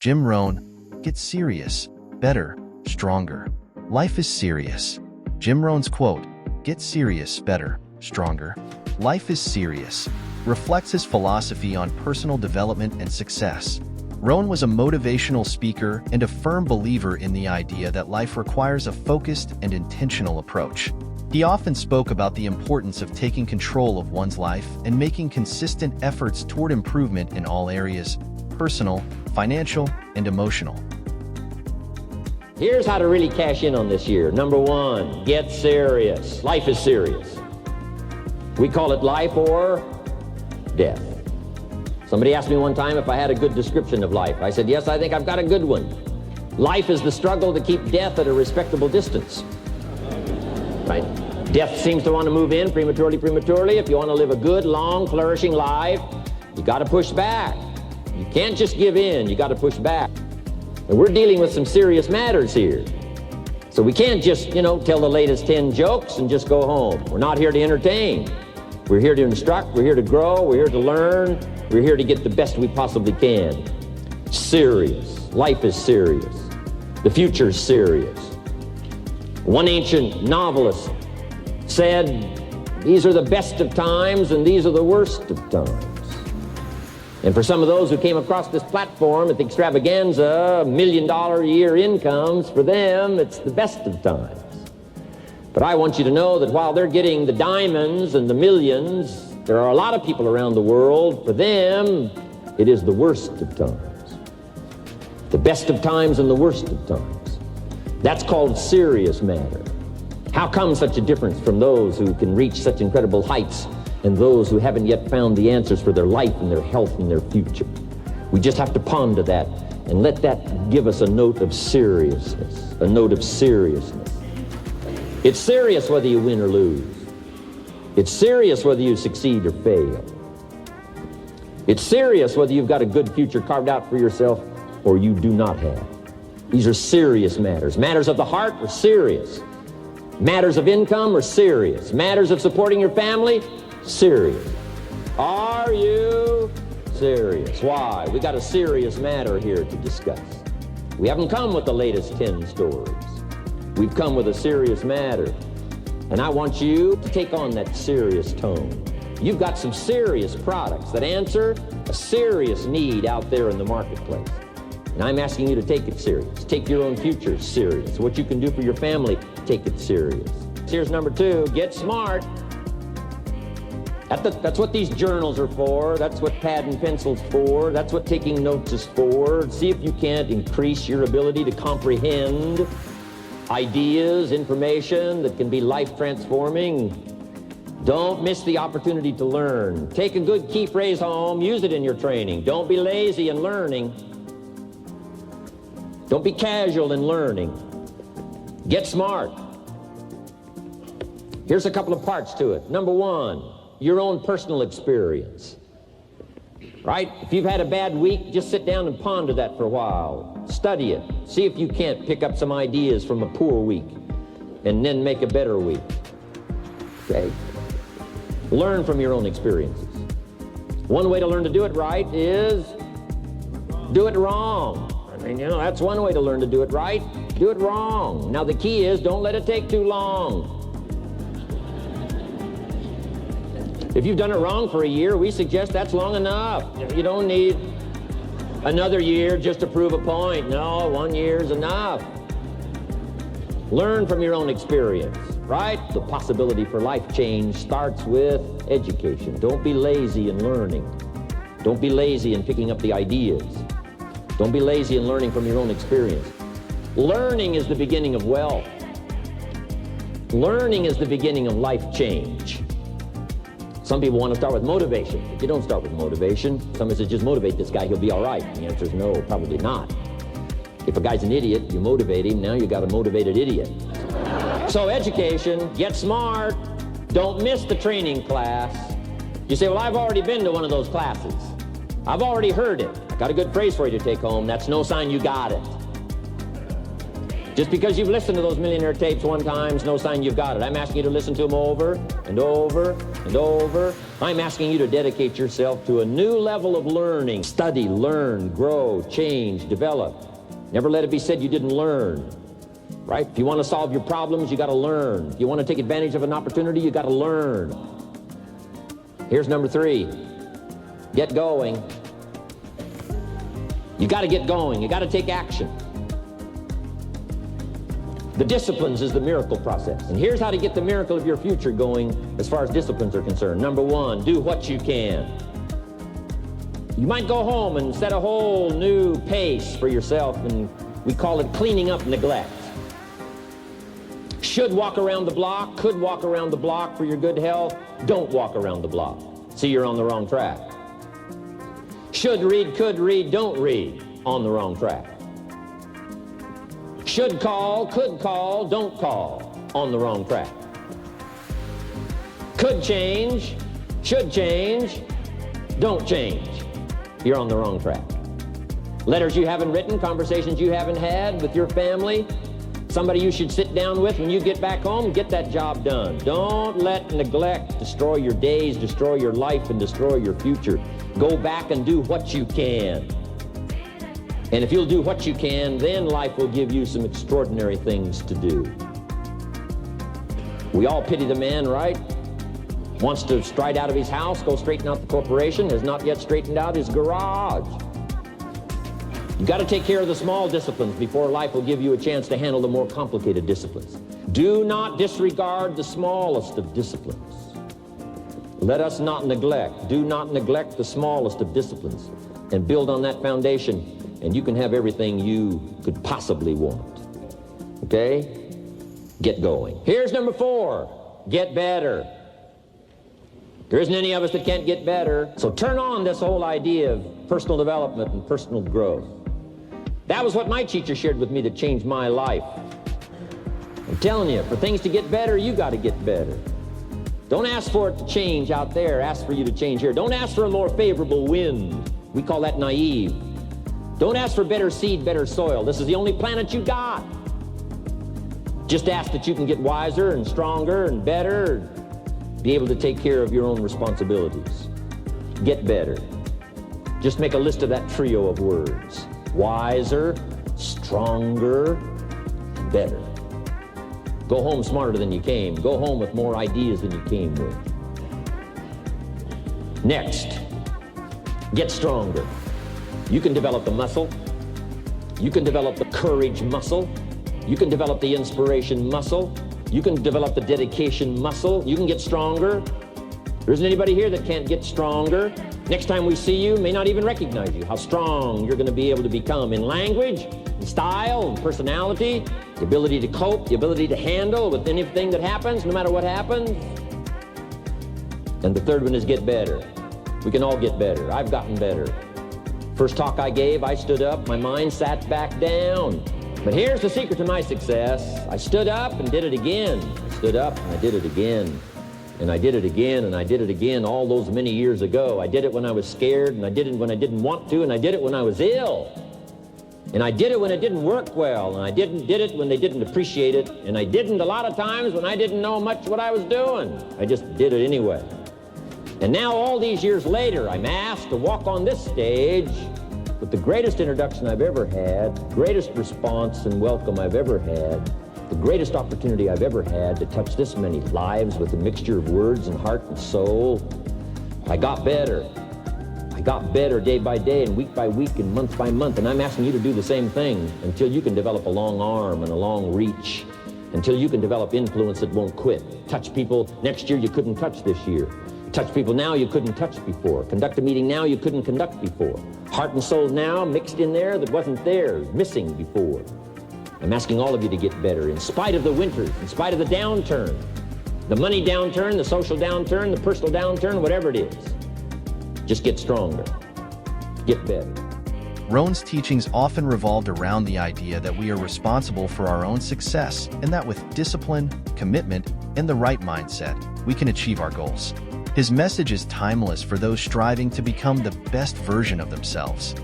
Jim Rohn, get serious, better, stronger. Life is serious. Jim Rohn's quote, get serious, better, stronger. Life is serious, reflects his philosophy on personal development and success. Rohn was a motivational speaker and a firm believer in the idea that life requires a focused and intentional approach. He often spoke about the importance of taking control of one's life and making consistent efforts toward improvement in all areas: personal, financial, and emotional. Here's how to really cash in on this year. Number one, get serious. Life is serious. We call it life or death. Somebody asked me one time if I had a good description of life. I said, yes, I think I've got a good one. Life is the struggle to keep death at a respectable distance. Right? Death seems to want to move in prematurely. If you want to live a good, long, flourishing life, you got to push back. You can't just give in. You got to push back. And we're dealing with some serious matters here. So we can't just, tell the latest 10 jokes and just go home. We're not here to entertain. We're here to instruct. We're here to grow. We're here to learn. We're here to get the best we possibly can. Serious. Life is serious. The future is serious. One ancient novelist said, these are the best of times and these are the worst of times. And for some of those who came across this platform at the extravaganza, $1 million a year incomes, for them, it's the best of times. But I want you to know that while they're getting the diamonds and the millions, there are a lot of people around the world, for them, it is the worst of times. The best of times and the worst of times. That's called serious matter. How come such a difference from those who can reach such incredible heights and those who haven't yet found the answers for their life and their health and their future? We just have to ponder that and let that give us a note of seriousness, a note of seriousness. It's serious whether you win or lose. It's serious whether you succeed or fail. It's serious whether you've got a good future carved out for yourself or you do not have. These are serious matters. Matters of the heart are serious. Matters of income are serious. Matters of supporting your family, serious. Are you serious? Why? We got a serious matter here to discuss. We haven't come with the latest 10 stories. We've come with a serious matter. And I want you to take on that serious tone. You've got some serious products that answer a serious need out there in the marketplace. And I'm asking you to take it serious. Take your own future serious. What you can do for your family, take it serious. Here's number two, get smart. That's what these journals are for. That's what pad and pencil's for. That's what taking notes is for. See if you can't increase your ability to comprehend ideas, information that can be life-transforming. Don't miss the opportunity to learn. Take a good key phrase home, use it in your training. Don't be lazy in learning. Don't be casual in learning. Get smart. Here's a couple of parts to it. Number one, your own personal experience. Right? If you've had a bad week, just sit down and ponder that for a while. Study it. See if you can't pick up some ideas from a poor week and then make a better week. Okay? Learn from your own experiences. One way to learn to do it right is do it wrong. That's one way to learn to do it right. Do it wrong. Now the key is don't let it take too long. If you've done it wrong for a year, we suggest that's long enough. You don't need another year just to prove a point. No, 1 year is enough. Learn from your own experience, right? The possibility for life change starts with education. Don't be lazy in learning. Don't be lazy in picking up the ideas. Don't be lazy in learning from your own experience. Learning is the beginning of wealth. Learning is the beginning of life change. Some people want to start with motivation. But you don't start with motivation. Somebody says, just motivate this guy, he'll be all right. The answer is no, probably not. If a guy's an idiot, you motivate him, now you got a motivated idiot. So education, get smart. Don't miss the training class. You say, well, I've already been to one of those classes. I've already heard it. I got a good phrase for you to take home. That's no sign you got it. Just because you've listened to those millionaire tapes one time is no sign you've got it. I'm asking you to listen to them over and over and over. I'm asking you to dedicate yourself to a new level of learning. Study, learn, grow, change, develop. Never let it be said you didn't learn, right? If you want to solve your problems, you got to learn. If you want to take advantage of an opportunity, you got to learn. Here's number 3. Get going. You got to get going. You got to take action. The disciplines is the miracle process. And here's how to get the miracle of your future going as far as disciplines are concerned. Number 1, do what you can. You might go home and set a whole new pace for yourself, and we call it cleaning up neglect. Should walk around the block, could walk around the block for your good health. Don't walk around the block. See, you're on the wrong track. Should read, could read, don't read. On the wrong track. Should call, could call, don't call. On the wrong track. Could change, should change, don't change. You're on the wrong track. Letters you haven't written, conversations you haven't had with your family, somebody you should sit down with when you get back home, get that job done. Don't let neglect destroy your days, destroy your life, and destroy your future. Go back and do what you can. And if you'll do what you can, then life will give you some extraordinary things to do. We all pity the man, right? Wants to stride out of his house, go straighten out the corporation, has not yet straightened out his garage. You've got to take care of the small disciplines before life will give you a chance to handle the more complicated disciplines. Do not disregard the smallest of disciplines. Let us not neglect. Do not neglect the smallest of disciplines, and build on that foundation, and you can have everything you could possibly want. Okay? Get going. Here's number 4. Get better. There isn't any of us that can't get better. So turn on this whole idea of personal development and personal growth. That was what my teacher shared with me that changed my life. I'm telling you, for things to get better, you got to get better. Don't ask for it to change out there. Ask for you to change here. Don't ask for a more favorable wind. We call that naive. Don't ask for better seed, better soil. This is the only planet you got. Just ask that you can get wiser and stronger and better, be able to take care of your own responsibilities. Get better. Just make a list of that trio of words. Wiser, stronger, better. Go home smarter than you came. Go home with more ideas than you came with. Next, get stronger. You can develop the muscle. You can develop the courage muscle. You can develop the inspiration muscle. You can develop the dedication muscle. You can get stronger. There isn't anybody here that can't get stronger. Next time we see you, may not even recognize you, how strong you're going to be able to become in language, in style, and personality, the ability to cope, the ability to handle with anything that happens, no matter what happens. And the third one is get better. We can all get better. I've gotten better. First talk I gave, I stood up, my mind sat back down. But here's the secret to my success. I stood up and did it again. I stood up and I did it again. And I did it again, and I did it again all those many years ago. I did it when I was scared, and I did it when I didn't want to, and I did it when I was ill. And I did it when it didn't work well, and I did it when they didn't appreciate it, and I didn't a lot of times when I didn't know much what I was doing. I just did it anyway. And now all these years later, I'm asked to walk on this stage with the greatest introduction I've ever had, greatest response and welcome I've ever had, the greatest opportunity I've ever had to touch this many lives with a mixture of words and heart and soul. I got better. I got better day by day and week by week and month by month, and I'm asking you to do the same thing until you can develop a long arm and a long reach, until you can develop influence that won't quit. Touch people next year you couldn't touch this year. Touch people now you couldn't touch before. Conduct a meeting now you couldn't conduct before. Heart and soul now mixed in there that wasn't there, missing before. I'm asking all of you to get better in spite of the winters, in spite of the downturn, the money downturn, the social downturn, the personal downturn, whatever it is. Just get stronger. Get better. Rohn's teachings often revolved around the idea that we are responsible for our own success, and that with discipline, commitment, and the right mindset, we can achieve our goals. His message is timeless for those striving to become the best version of themselves.